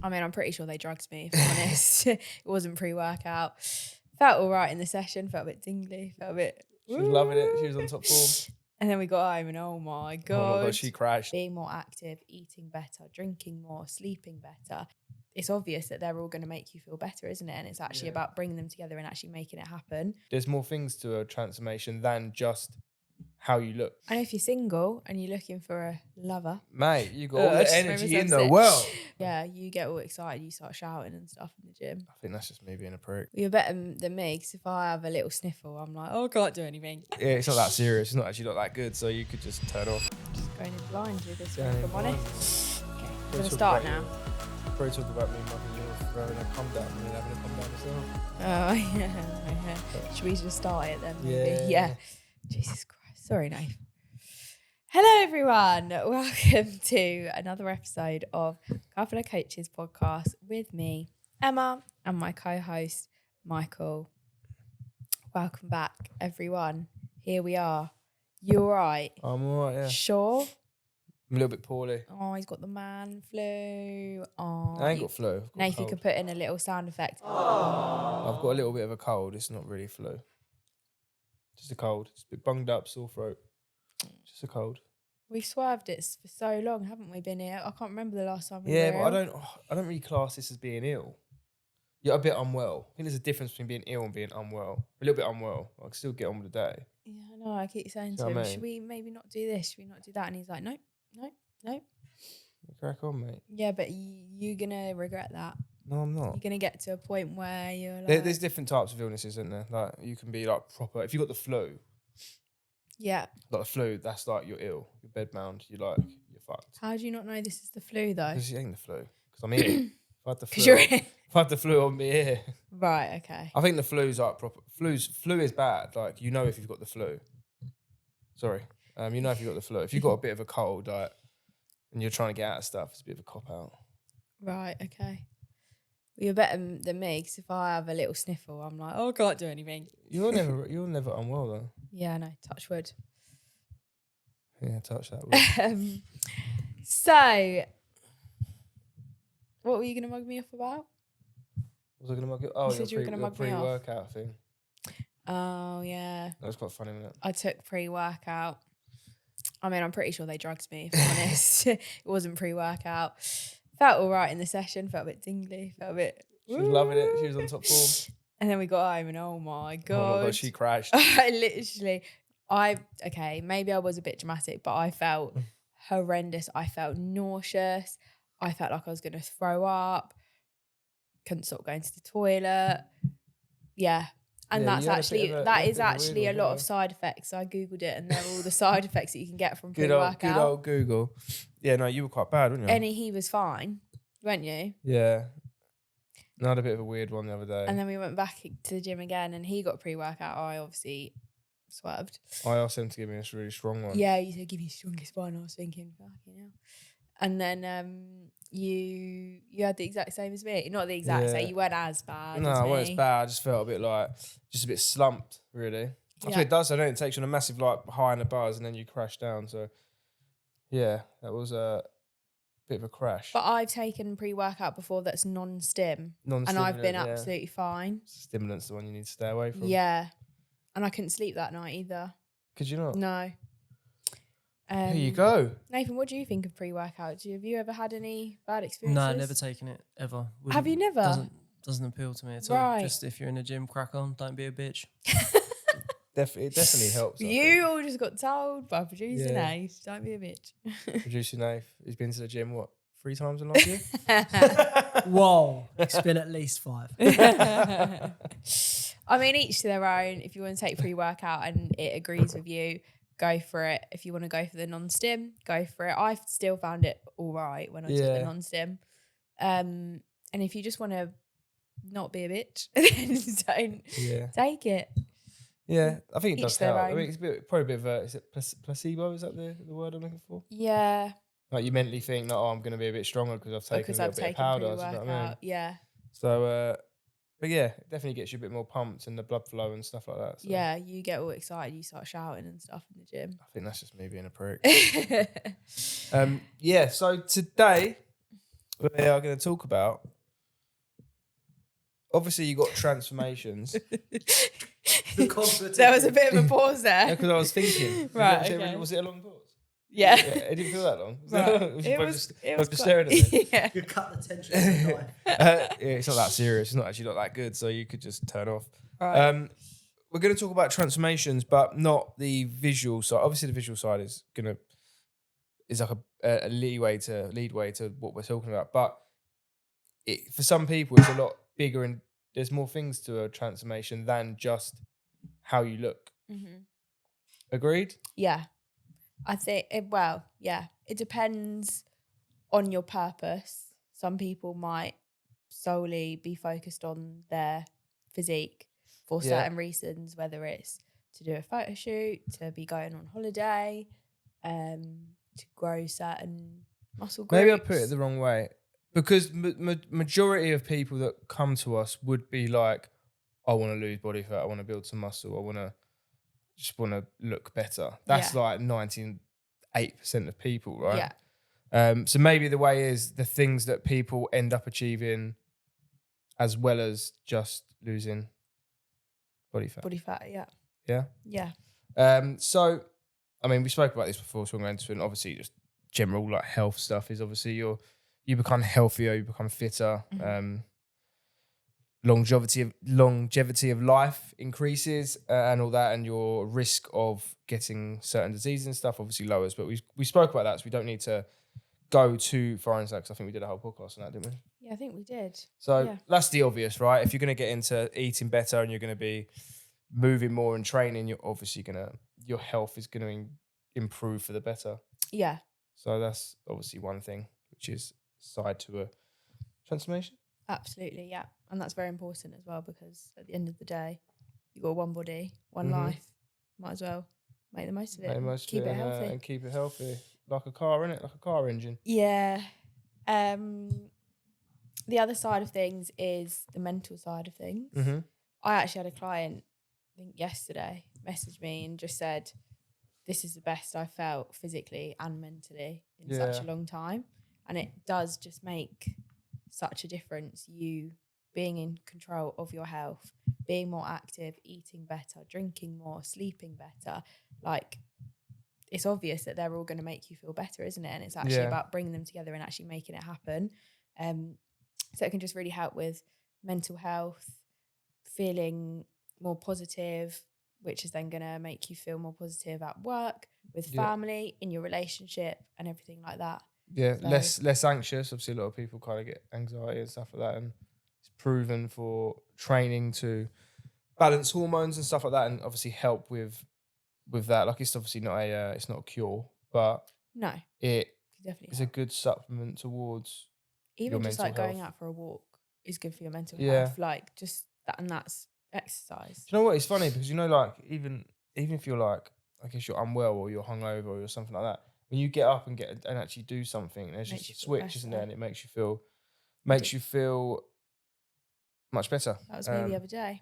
I mean, I'm pretty sure they drugged me, if I'm honest. It wasn't pre-workout. Felt all right in the session. Felt a bit tingly. Felt a bit... She was loving it. She was on top form. And then we got home and oh my God. Oh my God, she crashed. Being more active, eating better, drinking more, sleeping better. It's obvious that they're all going to make you feel better, isn't it? And it's actually about bringing them together and actually making it happen. There's more things to a transformation than just how you look. And if you're single and you're looking for a lover, mate, you got all the energy in the world. Yeah, you get all excited, you start shouting and stuff in the gym. I think that's just me being a prick. Well, you're better than me, because if I have a little sniffle, I'm like, oh, I can't do anything. Yeah, it's not that serious. It's not actually not that good, so you could just turn off. Just going in blind with this one, Going if in I'm honest. Okay, we're going to talk start about now. Probably talk about me mugging you off, throwing a come down and then having a come down yourself. Oh, yeah. Should we just start it then? Maybe? Yeah. Jesus Christ. Sorry, Nate. Hello, everyone. Welcome to another episode of Couple of Coaches podcast with me, Emma, and my co-host, Michael. Welcome back, everyone. Here we are. You all right? I'm all right, yeah. Sure? I'm a little bit poorly. Oh, he's got the man flu. Oh, I ain't got flu. Nate, you could put in a little sound effect. I've got a little bit of a cold. It's not really flu. Just a cold. It's a bit bunged up, sore throat. Just a cold. We've swerved it for so long, haven't we, been here? I can't remember the last time we were ill. ill. But I don't really class this as being ill. You're a bit unwell. I think there's a difference between being ill and being unwell. A little bit unwell. I can still get on with the day. Yeah, I know. I keep saying to him, should we maybe not do this? Should we not do that? And he's like, no. Crack on, mate. Yeah, but you're going to regret that. No, I'm not. You're going to get to a point where you're like... There's different types of illnesses, isn't there? Like, you can be like proper... If you got the flu... Yeah. Like the flu, that's like you're ill. You're bedbound. You're fucked. How do you not know this is the flu, though? Because it ain't the flu. Because I'm here. If I had the flu... If I had the flu, I'd be here. Right, okay. I think the flu's like proper... Flu is bad. Like, you know if you've got the flu. Sorry. You know if you've got the flu. If you've got a bit of a cold, like... And you're trying to get out of stuff, it's a bit of a cop-out. Right, okay. Well, you're better than me, because if I have a little sniffle, I'm like, oh, I can't do anything. You're never unwell, though. Yeah, no, touch wood. Yeah, touch that wood. So, what were you going to mug me off about? Was I going to mug it? Oh, you said you were going to mug me off. Pre-workout thing. Oh, yeah. That was quite funny, wasn't it? I took pre-workout. I mean, I'm pretty sure they drugged me, if I'm honest. It wasn't pre-workout. Felt all right in the session. Felt a bit tingly. Felt a bit... She was loving it. She was on top form. And then we got home and oh my God. Oh my God, she crashed. Okay, maybe I was a bit dramatic, but I felt horrendous. I felt nauseous. I felt like I was going to throw up. Couldn't stop going to the toilet. Yeah. And that is actually a lot of side effects. So I Googled it and they're all the side effects that you can get from pre-workout. Good old Google. Yeah, no, you were quite bad, weren't you? And he was fine, weren't you? Yeah. I had a bit of a weird one the other day. And then we went back to the gym again and he got pre-workout. I obviously swerved. I asked him to give me a really strong one. Yeah, you said, give me the strongest one. I was thinking, fucking hell. And then you had the exact same as me. Not the exact same. You weren't as bad No, as me. I wasn't as bad. I just felt a bit just a bit slumped, really. That's what it does. I don't. It takes you on a massive high in a buzz and then you crash down. So, yeah, that was a bit of a crash. But I've taken pre-workout before that's non-stim. And I've been absolutely fine. Stimulant's the one you need to stay away from. Yeah. And I couldn't sleep that night either. Could you not? No. There you go. Nathan, what do you think of pre-workout? Have you ever had any bad experiences? No, never taken it, ever. Have you never? Doesn't appeal to me at all. Right. Just if you're in a gym, crack on. Don't be a bitch. It definitely helps. You all just got told by producer Nath, don't be a bitch. Producer Nath, he's been to the gym, 3 times in the last year? Whoa. It's been at least 5. I mean, each to their own. If you want to take pre-workout and it agrees with you, go for it. If you want to go for the non-stim, go for it. I still found it all right when I took the non-stim. And if you just want to not be a bitch, then don't take it. Yeah, I think it does help. Own. I mean, it's probably a bit of a... Is it placebo? Is that the word I'm looking for? Yeah. Like you mentally think, I'm going to be a bit stronger because I've taken a little bit of powder. You know what I mean? Yeah. So, but yeah, it definitely gets you a bit more pumped and the blood flow and stuff like that. So. Yeah, you get all excited. You start shouting and stuff in the gym. I think that's just me being a prick. So today we are going to talk about. Obviously, you got transformations. There was a bit of a pause there. Because I was thinking. Right, okay. Was it a long pause? Yeah. It didn't feel that long. Right. It was quite- staring at me. Yeah. You cut the tension with a knife. It's not that serious. It's not actually not that good. So you could just turn off. Right. We're going to talk about transformations, but not the visual side. Obviously, the visual side is like a lead way to what we're talking about. But for some people, it's a lot bigger and there's more things to a transformation than just how you look. Mm-hmm. Agreed? Yeah. I think, it depends on your purpose. Some people might solely be focused on their physique for certain reasons, whether it's to do a photo shoot, to be going on holiday, to grow certain muscle groups. Maybe I put it the wrong way. Because majority of people that come to us would be like, I want to lose body fat, I want to build some muscle, I want to look better. That's like 98% of people, right? Yeah. So maybe the way is the things that people end up achieving as well as just losing body fat. Body fat, yeah. Yeah? Yeah. So, I mean, we spoke about this before, so we're going to, and obviously just general like health stuff is obviously you become healthier, you become fitter, longevity of life increases and all that, and your risk of getting certain diseases and stuff obviously lowers. But we spoke about that, so we don't need to go too far into that because I think we did a whole podcast on that, didn't we? Yeah, I think we did. So that's the obvious, right? If you're going to get into eating better and you're going to be moving more and training, you're obviously your health is going to improve for the better. Yeah. So that's obviously one thing, which is side to a transformation. Absolutely, yeah. And that's very important as well because at the end of the day, you got one body, one life. Might as well make the most of it. Keep it healthy. And keep it healthy. Like a car, innit? Like a car engine. Yeah. The other side of things is the mental side of things. Mm-hmm. I actually had a client, I think yesterday, message me and just said, this is the best I felt physically and mentally in such a long time. And it does just make such a difference, you being in control of your health, being more active, eating better, drinking more, sleeping better. Like, it's obvious that they're all going to make you feel better, isn't it? And it's actually about bringing them together and actually making it happen. So it can just really help with mental health, feeling more positive, which is then going to make you feel more positive at work, with family, in your relationship and everything like that. Yeah, so less anxious. Obviously, a lot of people kind of get anxiety and stuff like that, and it's proven for training to balance hormones and stuff like that, and obviously help with that. Like, it's obviously not a cure, but no, it definitely is a good supplement towards even your just mental like going health. out for a walk is good for your mental health. Like just that, and that's exercise. Do you know what? It's funny because like even if you're like, I guess you're unwell or you're hungover or you're something like that. When you get up and actually do something, there's just a switch, isn't there? And it makes you feel much better. That was me the other day.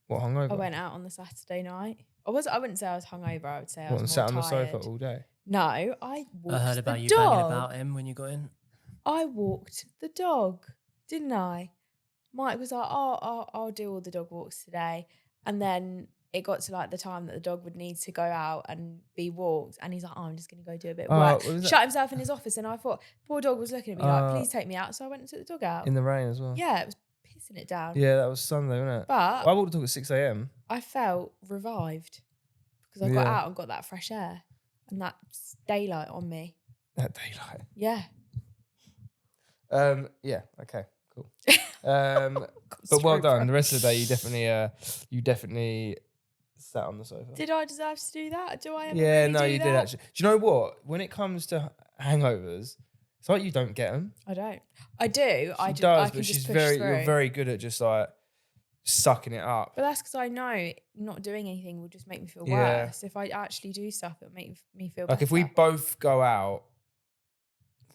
What, hungover? I went out on the Saturday night. I wouldn't say I was hungover. I would say I was more sat on the tired. sofa all day? No, I walked I heard about the you dog. banging about him when you got in. I walked the dog, didn't I? Mike was like, I'll do all the dog walks today. And then it got to like the time that the dog would need to go out and be walked. And he's like, I'm just going to go do a bit of work. Shut himself in his office. And I thought, poor dog was looking at me like, please take me out. So I went and took the dog out. In the rain as well? Yeah, it was pissing it down. Yeah, that was Sunday, wasn't it? But I walked the dog at 6 a.m. I felt revived because I got out and got that fresh air and that daylight on me. That daylight. Yeah. Yeah, okay, cool. But well done. The rest of the day, you definitely sat on the sofa. Did I deserve to do that? Do I ever Yeah, really no, do you that? did actually. Do you know what? When it comes to hangovers, it's like you don't get them. I don't. I do. I She do. I does, can but just she's push very. through. You're very good at just like sucking it up. But that's because I know not doing anything will just make me feel Yeah. worse. If I actually do stuff, it'll make me feel Like better. if we both go out,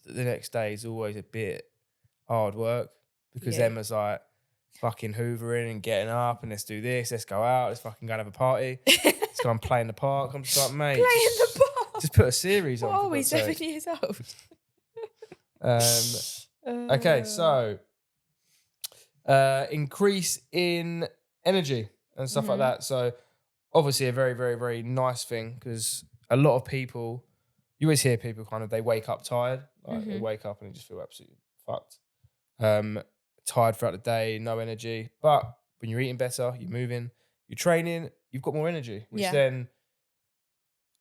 the next day is always a bit hard work because Emma's like fucking hoovering and getting up and let's do this, let's go out, let's fucking go and have a party, let's go and play in the park. I'm just like, mate, play in the park. just put a series on. What are for we, God's 7 sake. years old? Okay, so increase in energy and stuff like that. So obviously a very, very, very nice thing because a lot of people, you always hear people kind of, they wake up tired. Like they wake up and they just feel absolutely fucked. Tired throughout the day, no energy. But when you're eating better, you're moving, you're training, you've got more energy, which then,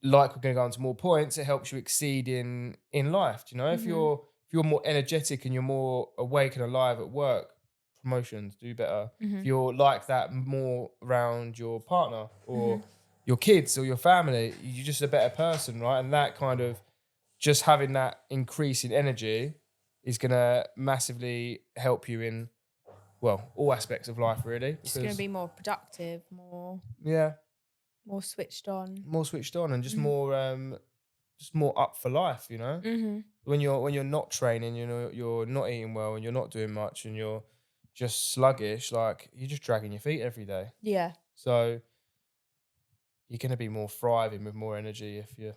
like we're going to go into more points, it helps you exceed in life. Do you know, if you're more energetic and you're more awake and alive at work, promotions do better. If you're like that more around your partner or your kids or your family, you're just a better person, right? And that kind of just having that increase in energy is going to massively help you in, well, all aspects of life, really. Just going to be more productive, more switched on. More switched on and just more up for life, you know? When you're not training, you know, you're not eating well and you're not doing much and you're just sluggish, like you're just dragging your feet every day. Yeah. So you're going to be more thriving with more energy if you're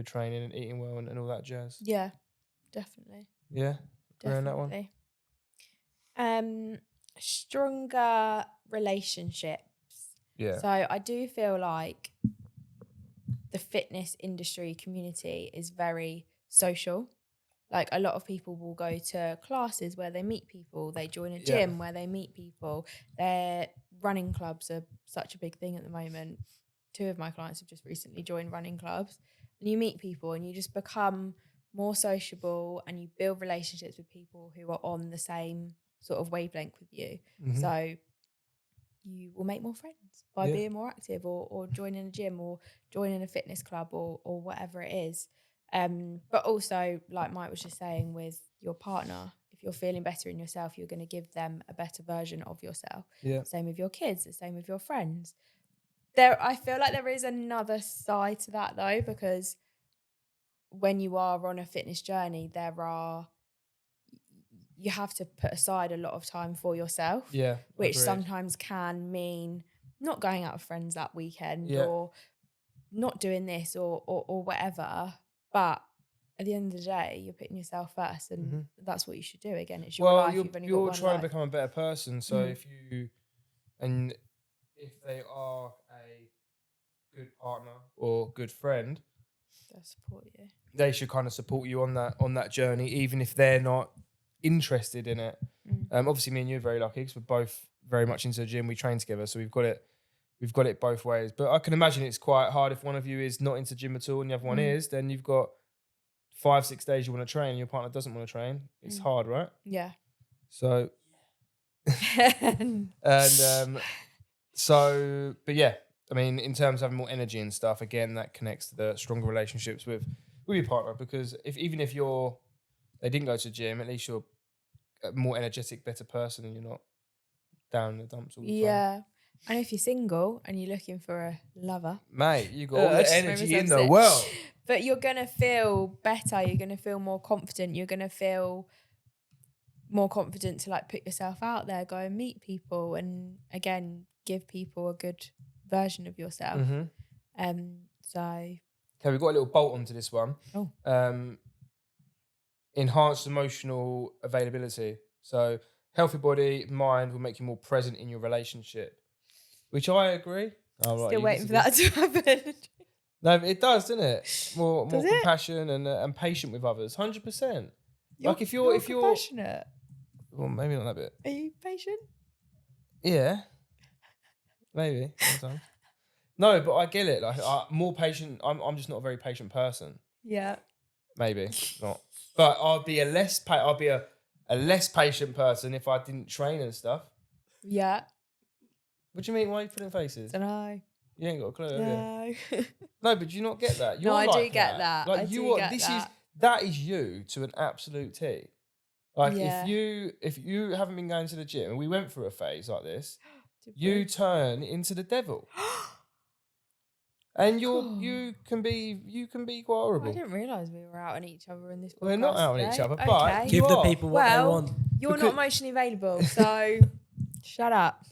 training and eating well and all that jazz. Yeah, definitely. Yeah, agree on that one. Stronger relationships. Yeah. So I do feel like the fitness industry community is very social. Like a lot of people will go to classes where they meet people. They join a gym where they meet people. Their running clubs are such a big thing at the moment. 2 of my clients have just recently joined running clubs. And you meet people and you just become more sociable and you build relationships with people who are on the same sort of wavelength with you. So you will make more friends by being more active or joining a gym or joining a fitness club or whatever it is. But also, like Mike was just saying, with your partner, if you're feeling better in yourself, you're going to give them a better version of yourself. Yeah. Same with your kids, the same with your friends. I feel like there is another side to that though, because when you are on a fitness journey, you have to put aside a lot of time for yourself. Yeah. Which agreed. sometimes can mean not going out with friends that weekend or not doing this or whatever. But at the end of the day, you're putting yourself first, and that's what you should do. Again, it's your life. You've only got one life. You're trying to become a better person. So if they are a good partner or good friend, they'll support you. They should kind of support you on that journey, even if they're not interested in it. Obviously, me and you are very lucky because we're both very much into the gym. We train together, so we've got it both ways. But I can imagine it's quite hard if one of you is not into gym at all and the other one is. Then you've got 5-6 days you want to train, and your partner doesn't want to train. It's hard, right? Yeah. So, but yeah, I mean, in terms of having more energy and stuff, again, that connects to the stronger relationships with your partner, because even if they didn't go to the gym, at least you're a more energetic, better person, and you're not down in the dumps all the time. Yeah. And if you're single and you're looking for a lover, mate, you got all the energy in the world. But you're going to feel better. You're going to feel more confident. You're going to feel more confident to like put yourself out there, go and meet people, and again, give people a good version of yourself. Okay, we've got a little bolt onto this one. Oh. Enhanced emotional availability. So healthy body, mind will make you more present in your relationship, which I agree. Still waiting for that to happen. No, it does, doesn't it? More compassion and patient with others. 100%. Like if you're compassionate. Well, maybe not that bit. Are you patient? Yeah, maybe sometimes. No, but I get it. Like more patient. I'm just not a very patient person. Yeah. Maybe not. But I'd be a less patient person if I didn't train and stuff. Yeah. What do you mean? Why are you putting faces? I don't know. You ain't got a clue, have you? No. No, but do you not get that? No, I do get that. Like that is you to an absolute T. Like if you haven't been going to the gym, and we went through a phase like this, you turn into the devil. And you can be quite horrible. I didn't realise we were out on each other in this podcast. We're not out on each other, but okay. Give the people what they want. You're not emotionally available, so shut up.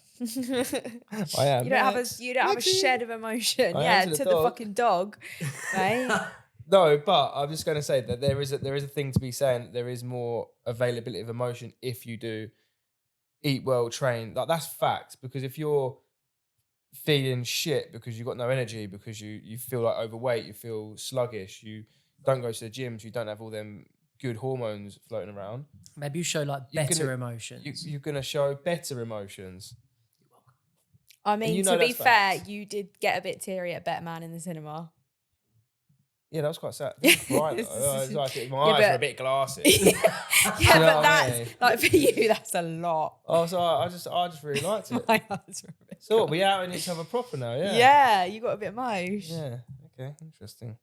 I am. You don't have a shed of emotion. To the fucking dog, right? No, but I'm just going to say that there is a thing to be saying. That there is more availability of emotion if you do eat well, train. Like that's fact. Because if you're feeling shit because you've got no energy, because you feel like overweight, you feel sluggish, you don't go to the gym, so you don't have all them good hormones floating around. Maybe you show like better emotions. You're gonna show better emotions. I mean, you know to be that's fair, facts. you did get a bit teary at Better Man in the cinema. Yeah, that was quite sad. It was right, though. It was like my eyes were a bit glassy. Yeah, You know but what I that's mean? like for you, that's a lot. Oh, so I just really liked it. My eyes were a bit So what, we out in each other proper now, yeah. Yeah, you got a bit mosh. Yeah. Okay. Interesting.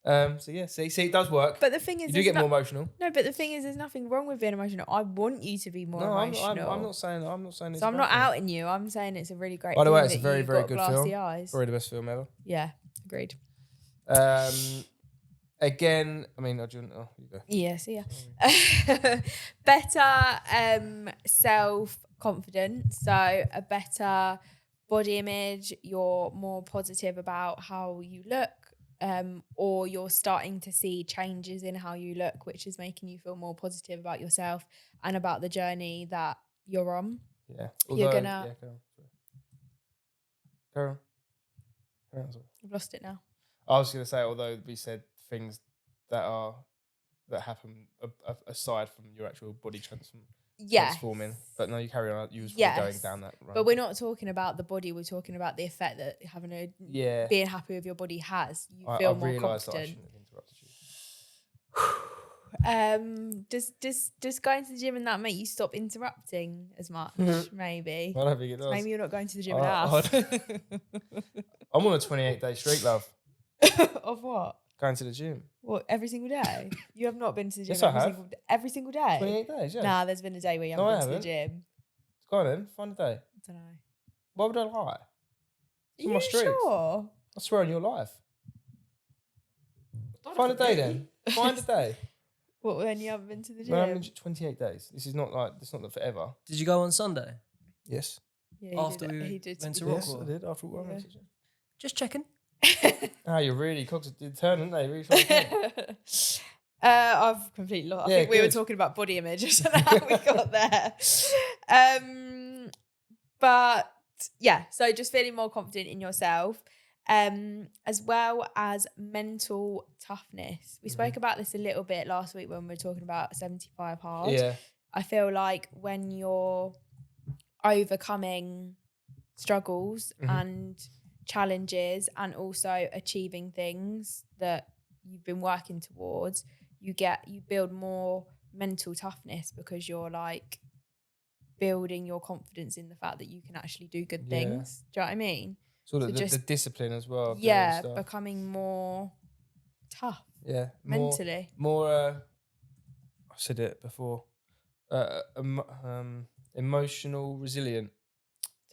So yeah, see, it does work. But the thing is, you do get more emotional. No, but the thing is, there's nothing wrong with being emotional. I want you to be more No, emotional. I'm not saying. It's So I'm not bad thing. outing you. I'm saying it's a really great. By the way, thing it's a that very, you've very got good glassy film. eyes. Probably the best film ever. Yeah, agreed. Again, I mean, you go. Yeah, see ya. Better self-confidence. So a better body image. You're more positive about how you look. Or you're starting to see changes in how you look, which is making you feel more positive about yourself and about the journey that you're on. Yeah. You're gonna... Yeah, Carol. I've lost it now. I was going to say, although we said things that happen aside from your actual body transforming, but no, you carry on. You was going down that road. But we're not talking about the body. We're talking about the effect that being happy with your body has. You feel more confident. I shouldn't have interrupted you. Does going to the gym and that make you stop interrupting as much? Maybe. I don't think it does. Maybe you're not going to the gym enough. I'm on a 28-day streak, love. Of what? Going to the gym. What, every single day? You have not been to the gym every single day? 28 days, yeah. Nah, there's been a day where you haven't been to the gym. Go on then, find a day. I don't know. Why would I lie? It's on my streaks. Sure? I swear on your life. Find a day then. Find a day. What, when you haven't been to the gym? No, I mean 28 days. This is not like, it's not forever. Did you go on Sunday? Yes. Yeah, after we went to Rockwood? Yes, I did. After we went to gym. Just checking. You're really cogs did turn, didn't they? Really turn. I've completely lost. I think we were talking about body image. I don't know how we got there. But yeah, so just feeling more confident in yourself, as well as mental toughness. We spoke about this a little bit last week when we were talking about 75 hard. Yeah. I feel like when you're overcoming struggles and challenges and also achieving things that you've been working towards, you build more mental toughness because you're like building your confidence in the fact that you can actually do good things. Do you know what I mean? So the discipline as well. Yeah, becoming more tough. Yeah, mentally. More. I've said it before. Emotional resilient.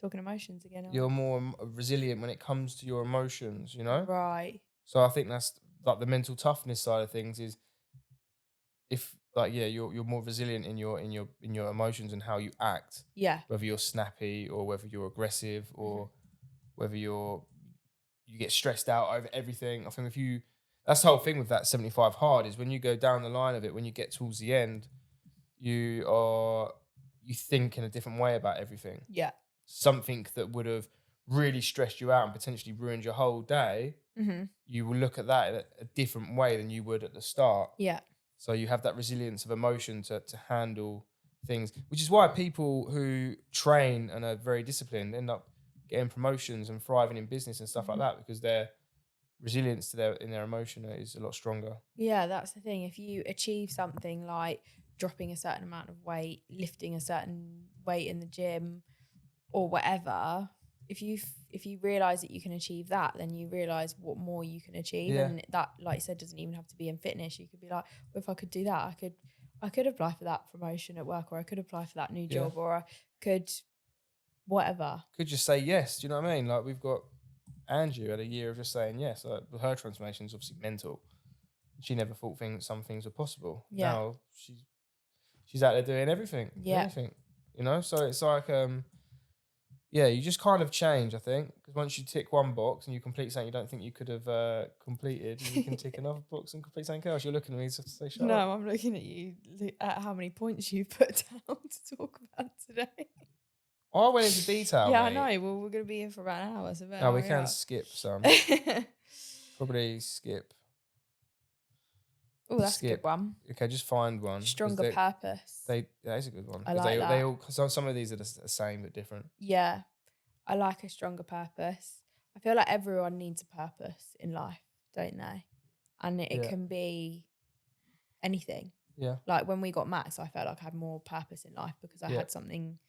Talking emotions again. You're more resilient when it comes to your emotions, you know? Right. So I think that's like the mental toughness side of things is if like you're more resilient in your emotions and how you act. Yeah. Whether you're snappy or whether you're aggressive or whether you get stressed out over everything. I think that's the whole thing with that 75 hard is when you go down the line of it, when you get towards the end, you think in a different way about everything. Yeah. Something that would have really stressed you out and potentially ruined your whole day, you will look at that in a different way than you would at the start. Yeah. So you have that resilience of emotion to handle things, which is why people who train and are very disciplined end up getting promotions and thriving in business and stuff like that because their resilience in their emotion is a lot stronger. Yeah, that's the thing. If you achieve something like dropping a certain amount of weight, lifting a certain weight in the gym or whatever, if you realize that you can achieve that, then you realize what more you can achieve. Yeah. And that, like you said, doesn't even have to be in fitness. You could be like, well, if I could do that, I could apply for that promotion at work, or I could apply for that new job, or I could whatever. Could just say yes. Do you know what I mean? Like we've got Angie had a year of just saying yes. Like, her transformation is obviously mental. She never thought some things were possible. Yeah. Now she's out there doing everything. Yeah. Anything. You know? So it's like yeah, you just kind of change, I think, because once you tick one box and you complete something you don't think you could have completed, you can tick another box and complete something else. You're looking at me to say, shut up. No, I'm looking at you at how many points you've put down to talk about today. I went into detail, Yeah, mate. I know. Well, we're going to be here for about an hour, so No, we can skip some. Probably skip. Oh, that's a good Skip. one. Okay, just find one. 'cause Stronger purpose. that is a good one. I 'Cause like they that. all, cause some of these are the same but different. Yeah, I like a stronger purpose. I feel like everyone needs a purpose in life, don't they? And it Yeah. can be anything. Yeah. Like when we got Max, I felt like I had more purpose in life because I had something,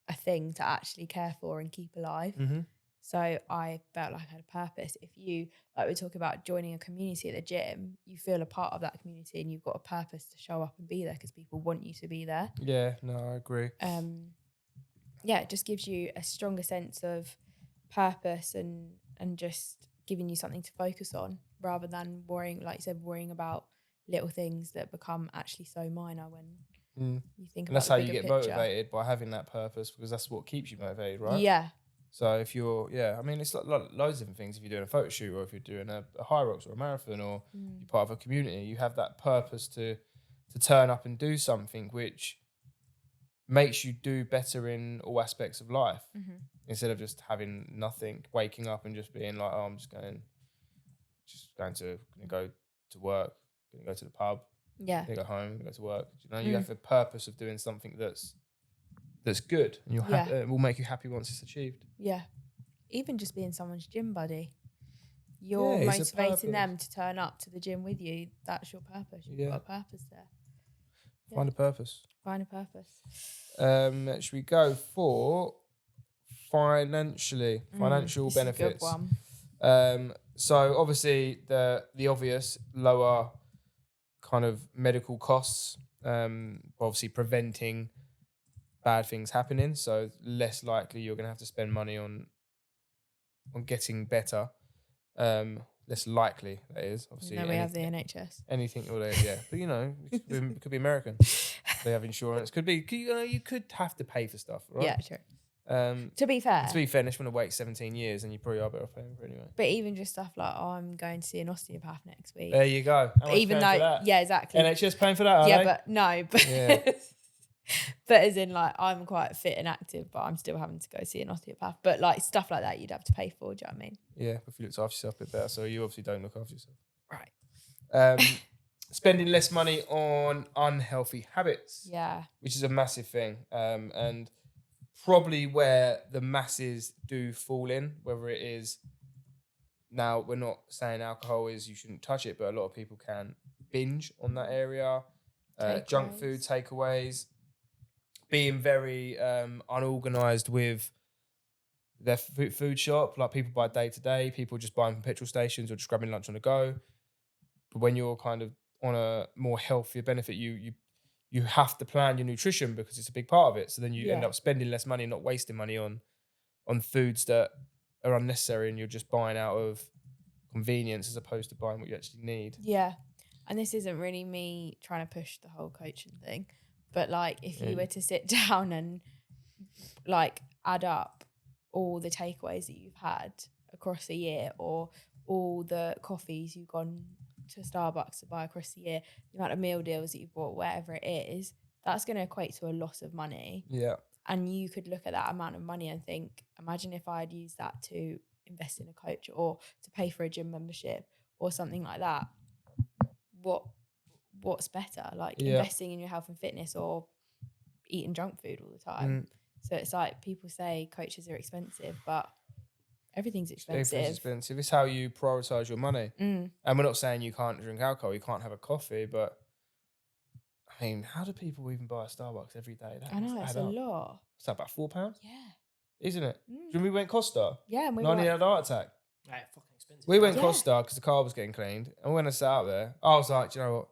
a thing to actually care for and keep alive. Mm-hmm. So I felt like I had a purpose. If you, like we're talking about joining a community at the gym, you feel a part of that community and you've got a purpose to show up and be there because people want you to be there. Yeah, no, I agree. Yeah, it just gives you a stronger sense of purpose and just giving you something to focus on rather than worrying, like you said, worrying about little things that become actually so minor when you think and about that's how the you bigger get picture. motivated, by having that purpose, because that's what keeps you motivated, right? Yeah. So if you're, I mean, it's like loads of different things. If you're doing a photo shoot, or if you're doing a high rocks or a marathon, or you're part of a community, you have that purpose to turn up and do something which makes you do better in all aspects of life, instead of just having nothing, waking up and just being like, oh, I'm just going to go to work, going to go to the pub, Yeah. go home, go to work. You know, you have the purpose of doing something that's good, and you'll it will make you happy once it's achieved. Yeah. Even just being someone's gym buddy. You're Yeah, it's a motivating them purpose. to turn up to the gym with you. That's your purpose. You've got a purpose there. Find a purpose. Find a purpose. Should we go for financial This benefits? is a good one. So obviously the obvious, lower kind of medical costs, obviously preventing bad things happening, so less likely you're going to have to spend money on getting better. Less likely, that is. Obviously, No, we have the NHS. Anything, but you know, it could be American. They have insurance. Could be, you could have to pay for stuff, right? Yeah, sure. To be fair, if you want to wait 17 years, and you probably are better off paying for it anyway. But even just stuff like, I'm going to see an osteopath next week. There you go. How much even paying though, for that? yeah, exactly. NHS paying for that? Are they? But no, but but as in, like, I'm quite fit and active, but I'm still having to go see an osteopath. But like stuff like that, you'd have to pay for. Do you know what I mean? Yeah, if you looked after yourself a bit better, so you obviously don't look after yourself. Right. Spending less money on unhealthy habits. Yeah. Which is a massive thing. And probably where the masses do fall in, whether it is, now we're not saying alcohol is you shouldn't touch it, but a lot of people can binge on that area. Junk food takeaways, being very unorganized with their food shop. Like, people buy day to day, people just buying from petrol stations or just grabbing lunch on the go. But when you're kind of on a more healthier benefit, you have to plan your nutrition because it's a big part of it. So then you end up spending less money, not wasting money on foods that are unnecessary, and you're just buying out of convenience as opposed to buying what you actually need. Yeah. And this isn't really me trying to push the whole coaching thing, but like if you were to sit down and like add up all the takeaways that you've had across the year, or all the coffees you've gone to Starbucks to buy across the year, the amount of meal deals that you've bought, whatever it is, that's going to equate to a lot of money. Yeah. And you could look at that amount of money and think, imagine if I'd used that to invest in a coach or to pay for a gym membership or something like that. What's better? Like investing in your health and fitness or eating junk food all the time. So it's like, people say coaches are expensive, but everything's expensive. Everything's expensive. It's how you prioritize your money. And we're not saying you can't drink alcohol, you can't have a coffee, but I mean, how do people even buy a Starbucks every day? I know, it's a lot. What's that, about £4? Yeah. Isn't it? When we went Costa? Yeah, and we nearly had a heart attack. Right, fucking expensive. We went Costa because the car was getting cleaned, and when I sat out there, I was like, do you know what?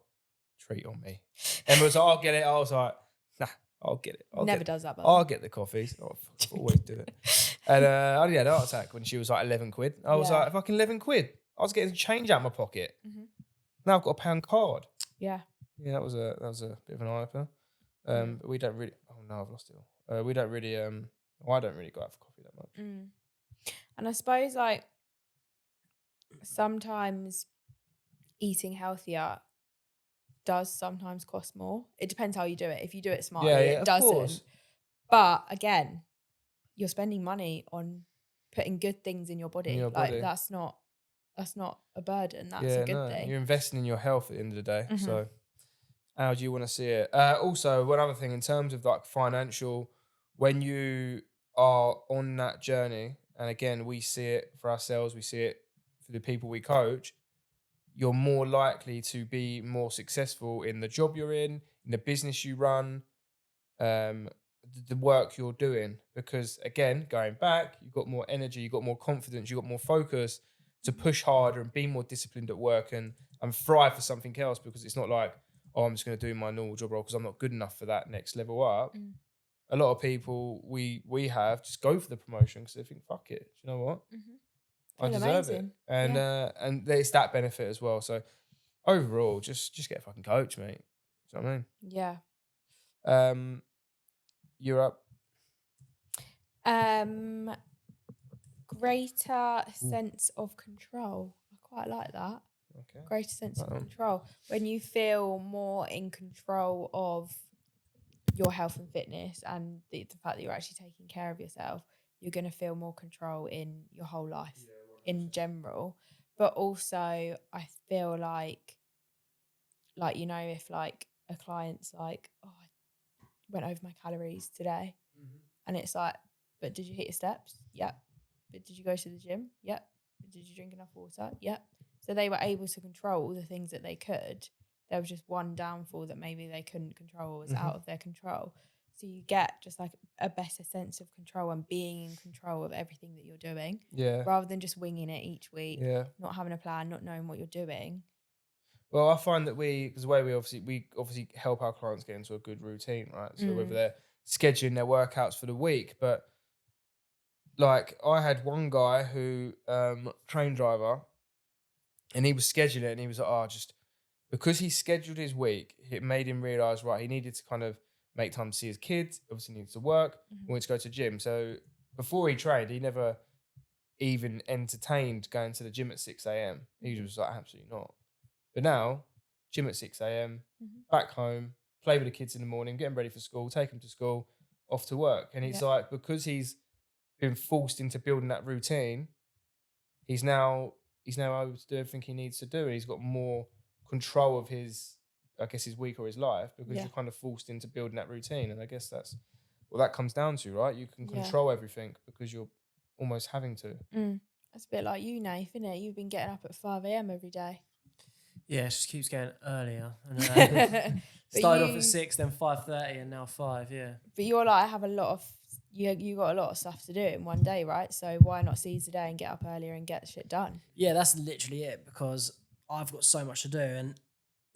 Treat on me. Emma was like, I'll get it. I was like, nah, I'll get it. Never does that, I'll get the coffees. I always do it. And I had a heart attack when she was like 11 quid. I was like, fucking 11 quid. I was getting change out of my pocket. Now I've got a £1 card. Yeah. Yeah, that was a bit of an eye opener. But we don't really. Oh no, I've lost it all. We don't really Well, I don't really go out for coffee that much. And I suppose like sometimes eating healthier does sometimes cost more. It depends how you do it. If you do it smartly, it of doesn't. course. But again, you're spending money on putting good things in your body. Like that's not a burden. That's a good thing. You're investing in your health at the end of the day. So how do you want to see it? Also, one other thing in terms of like financial, when you are on that journey, and again, we see it for ourselves, we see it for the people we coach, you're more likely to be more successful in the job you're in the business you run, the work you're doing. Because again, going back, you've got more energy, you've got more confidence, you've got more focus to push harder and be more disciplined at work and thrive for something else, because it's not like, oh, I'm just going to do my normal job role because I'm not good enough for that next level up. A lot of people we have just go for the promotion because they think, fuck it, do you know what? I deserve it. And it's that benefit as well. So overall, just get a fucking coach, mate. Do you know what I mean? Yeah. You're up. Greater sense of control. I quite like that. Okay. Greater sense of control. When you feel more in control of your health and fitness and the fact that you're actually taking care of yourself, you're going to feel more control in your whole life in general. But also, I feel like, you know, if like a client's like, oh, I went over my calories today. And it's like, but did you hit your steps? Yep. But did you go to the gym? Yep. But did you drink enough water? Yep. So they were able to control all the things that they could. There was just one downfall that maybe they couldn't control or was out of their control. So you get just like a better sense of control and being in control of everything that you're doing. Yeah. Rather than just winging it each week. Yeah. Not having a plan, not knowing what you're doing. Well, I find that because the way we obviously help our clients get into a good routine, right? So whether they're scheduling their workouts for the week, but like I had one guy who train driver, and he was scheduling it, and he was like, oh, just because he scheduled his week, it made him realize, right, he needed to kind of make time to see his kids. Obviously, needs to work. Wanted to go to the gym. So before he trained, he never even entertained going to the gym at 6 a.m. He was like, absolutely not. But now, gym at 6 a.m., back home, play with the kids in the morning, get them ready for school, take them to school, off to work. And it's like, because he's been forced into building that routine, he's now able to do everything he needs to do. And he's got more control of his week or his life, because you're kind of forced into building that routine. And I guess that's what that comes down to, right? You can control everything because you're almost having to. That's a bit like you, Nath, isn't it? You've been getting up at 5 a.m. every day. Yeah, it just keeps getting earlier. And, started off at 6, then 5:30, and now 5. Yeah. But you're like have a lot of you got a lot of stuff to do in one day, right? So why not seize the day and get up earlier and get shit done? Yeah, that's literally it, because I've got so much to do, and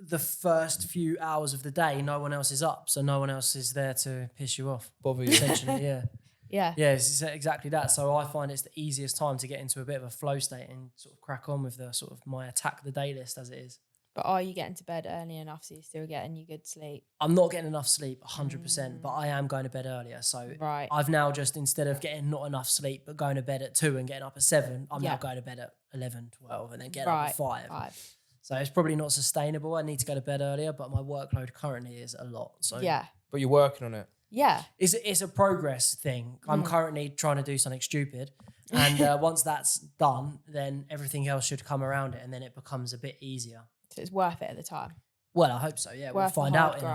the first few hours of the day, no one else is up, so no one else is there to piss you off. Bother you. Essentially, yeah. Yeah, it's exactly that. So I find it's the easiest time to get into a bit of a flow state and sort of crack on with the sort of my attack the day list as it is. But are you getting to bed early enough so you're still getting your good sleep? I'm not getting enough sleep 100%, but I am going to bed earlier. So I've now just, instead of getting not enough sleep but going to bed at 2 and getting up at 7, I'm now going to bed at 11, 12 and then getting up at 5. So it's probably not sustainable. I need to go to bed earlier, but my workload currently is a lot. So yeah. But you're working on it. Yeah. It's a progress thing. I'm currently trying to do something stupid. And once that's done, then everything else should come around it, and then it becomes a bit easier. So it's worth it at the time. Well, I hope so, yeah. We'll find out in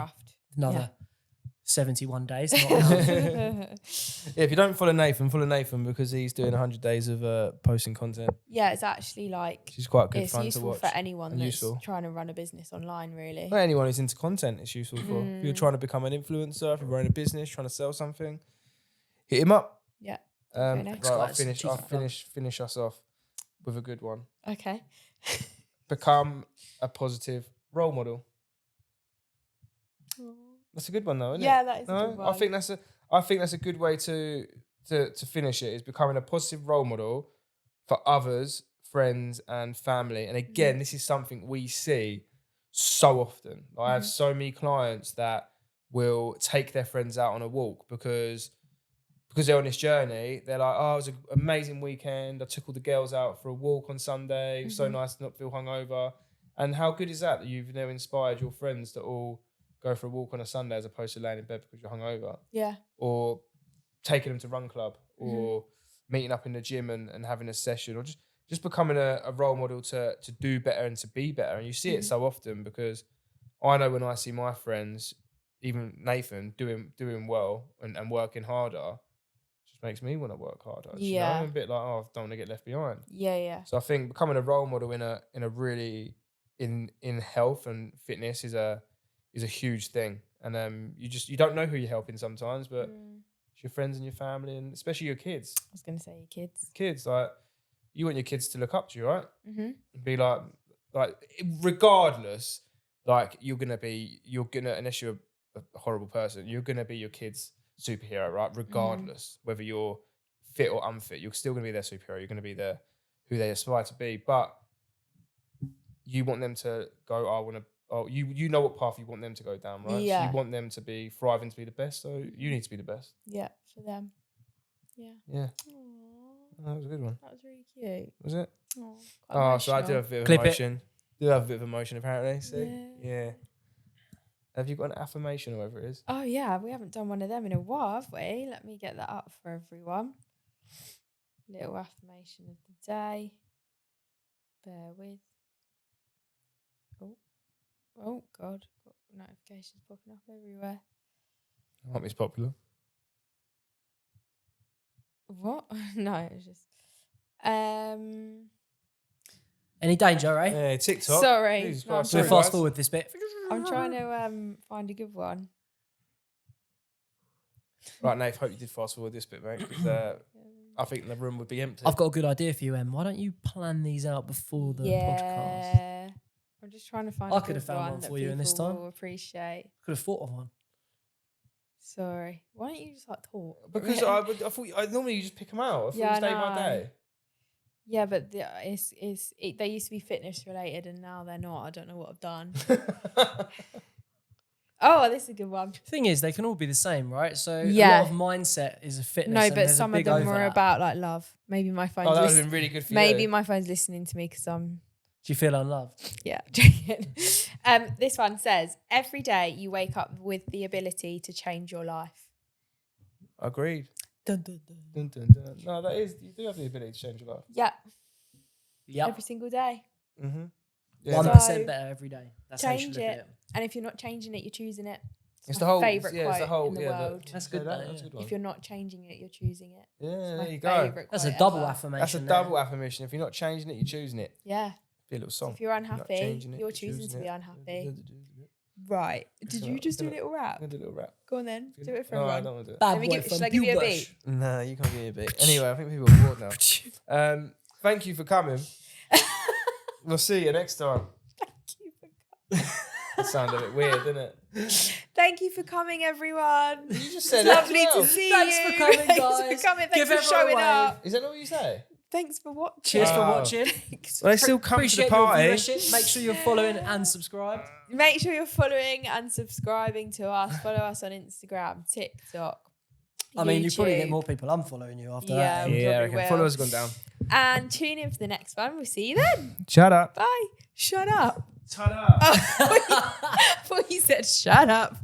another 71 days. If you don't follow Nathan, because he's doing 100 days of posting content. Yeah, it's actually like... She's quite good it's fun to useful watch. for anyone that's trying to run a business online, really. Well, anyone who's into content, it's useful for. If you're trying to become an influencer, if you're running a business, trying to sell something, hit him up. Yeah. Right, I'll finish us off with a good one. Okay. Become a positive role model. That's a good one, though, isn't it? Yeah, that is a good one. I think that's a good way to finish it, is becoming a positive role model for others, friends, and family. And again, this is something we see so often. I have so many clients that will take their friends out on a walk because because they're on this journey, they're like, oh, it was an amazing weekend. I took all the girls out for a walk on Sunday. It was so nice to not feel hungover. And how good is that you've now inspired your friends to all go for a walk on a Sunday as opposed to laying in bed because you're hungover? Yeah. Or taking them to run club or meeting up in the gym and having a session, or just becoming a role model to do better and to be better. And you see it so often, because I know when I see my friends, even Nathan, doing well and working harder, just makes me want to work harder. You know? I'm a bit like, oh, I don't want to get left behind. Yeah. So I think becoming a role model in a really in health and fitness is a huge thing. And you don't know who you're helping sometimes, but it's your friends and your family, and especially your kids. I was going to say your kids. Kids, like, you want your kids to look up to you, right? Mm-hmm. Be like regardless, like you're gonna, unless you're a horrible person, you're gonna be your kid's superhero, right? Regardless whether you're fit or unfit, you're still gonna be their superhero. You're gonna be who they aspire to be, but you want them to go. You know what path you want them to go down, right? Yeah. So you want them to be thriving, to be the best. So you need to be the best. Yeah, for them. Yeah. Yeah. Aww. That was a good one. That was really cute. Was it? Oh, so I do have a bit of Clip emotion. Do have a bit of emotion, apparently. See? Yeah. Have you got an affirmation or whatever it is? Oh, yeah. We haven't done one of them in a while, have we? Let me get that up for everyone. Little affirmation of the day. Bear with. Oh, God. Got notifications popping up everywhere. I hope it's popular. What? No, it was just... Any danger, right? Yeah, TikTok. Sorry. Jesus No, Christ, We'll sorry, fast guys. forward this bit. I'm trying to find a good one. Right, Nate, hope you did fast forward this bit, mate. Because I think the room would be empty. I've got a good idea for you, Em. Why don't you plan these out before the podcast? Yeah. I'm just trying to find I a could have good found one one that for you in this people time. will appreciate. Could have thought of one. Sorry. Why don't you just like talk? Because I thought normally you just pick them out. I thought it was day by day. Yeah, but they used to be fitness related and now they're not. I don't know what I've done. Oh, this is a good one. Thing is, they can all be the same, right? So a Yeah. lot of mindset is a fitness. No, and but there's a some of big them were overlap. about like love. Maybe my phone's That would have been really good for maybe you. my phone's listening to me because I'm... Do you feel unloved? Yeah. This one says, every day you wake up with the ability to change your life. Agreed. Dun, dun, dun. Dun, dun, dun. No, that is, you do have the ability to change your life. Yeah. Yep. Every single day. Mm-hmm. 1% better every day. That's how you should Change look at it. And if you're not changing it, you're choosing it. It's my the whole favourite yeah, quote it's the whole in the world. That's good. That's a good one. If you're not changing it, you're choosing it. Yeah, It's there my you go. favourite That's a quote double ever. affirmation. That's a there. double affirmation. If you're not changing it, you're choosing it. Yeah. Be a little song. So if you're Not unhappy, changing it, you're choosing to choosing be it. unhappy. Right. Did you just do a little rap? I'm gonna do a little rap. Go on then. Do it for No, I everyone. don't want to do it. Bad Let me boy give- from should I give you a Bush. beat? No, you can't give me a beat. Anyway, I think people are bored now. Thank you for coming. We'll see you next time. Thank you for coming. That sounded a bit weird, didn't it? Thank you for coming, everyone. You just said It's it lovely as well. to see Thanks you. for coming, Thanks guys. for coming. Give Thanks for everyone a showing wave. up. Is that not what you say? Thanks for watching. Cheers for Wow. watching. Well, they still come to the Appreciate party. your viewership. Make sure you're following and subscribed. Make sure you're following and subscribing to us. Follow us on Instagram, TikTok. I mean, you probably get YouTube. more people unfollowing you after Yeah. that. We Yeah, I probably reckon. will. Followers gone down. And tune in for the next one. We'll see you then. Shut up. Bye. Shut up. Shut up. I thought you said shut up.